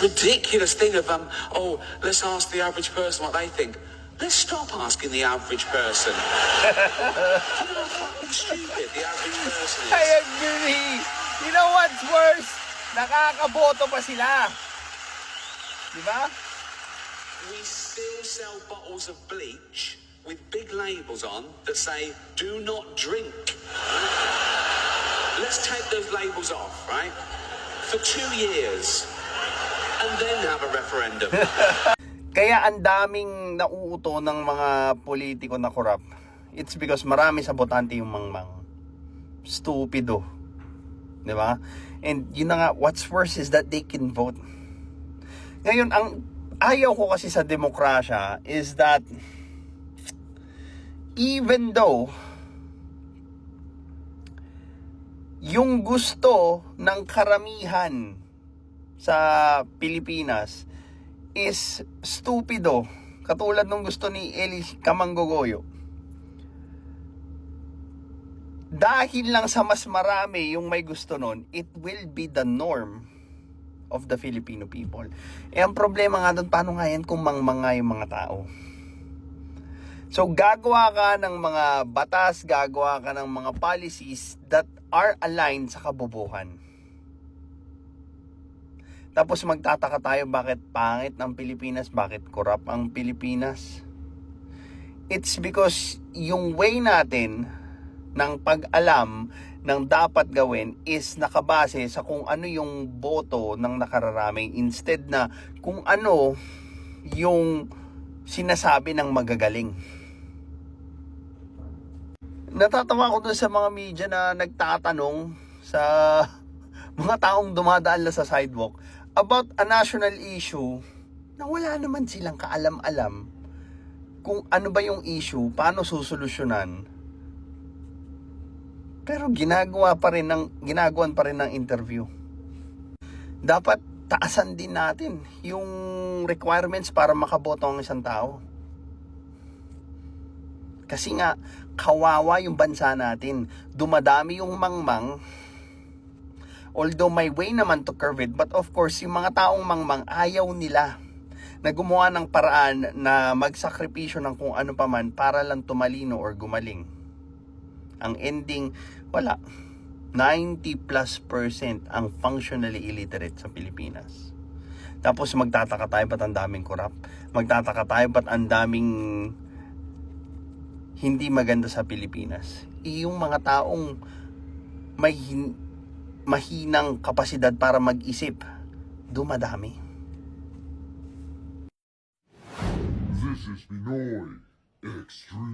ridiculous thing of oh, let's ask the average person what they think. Let's stop asking the average person. Do you know how fucking stupid the average person is? I agree. You know what's worse? Nakakaboto pa sila. Diba? We still sell bottles of bleach with big labels on that say, do not drink. Let's take those labels off, right? For 2 years. And then have a referendum. Kaya ang daming nauuto ng mga politiko na korap. It's because marami sa botante yung mangmang. Stupido. Diba? And yun na nga, what's worse is that they can vote. Ngayon, ang ayaw ko kasi sa demokrasya is that even though yung gusto ng karamihan sa Pilipinas is stupido, katulad nung gusto ni Eli Camanggogoyo, dahil lang sa mas marami yung may gusto nun, it will be the norm of the Filipino people. Ang problema nga doon, paano nga yan kung mangmanga yung mga tao? So gagawa ka ng mga batas, gagawa ka ng mga policies that are aligned sa kabobohan. Tapos magtataka tayo bakit pangit ang Pilipinas, bakit corrupt ang Pilipinas. It's because yung way natin ng pag-alam ng dapat gawin is nakabase sa kung ano yung boto ng nakararami instead na kung ano yung sinasabi ng magagaling. Natatawa ko dun sa mga media na nagtatanong sa mga taong dumadaan lang sa sidewalk about a national issue na wala naman silang kaalam-alam kung ano ba yung issue, paano susolusyonan. Pero ginagawan pa rin ng interview. Dapat taasan din natin yung requirements para makaboto ang isang tao. Kasi nga, kawawa yung bansa natin. Dumadami yung mangmang. Although may way naman to curve it, but of course, yung mga taong mangmang, ayaw nila na gumawa ng paraan na magsakripisyo ng kung ano pa man para lang tumalino or gumaling. Ang ending, wala. 90+% ang functionally illiterate sa Pilipinas. Tapos magtataka tayo ba't ang daming corrupt? Magtataka tayo ba't ang daming hindi maganda sa Pilipinas? Yung mga taong may mahinang kapasidad para mag-isip, dumadami. This is Pinoy Extreme.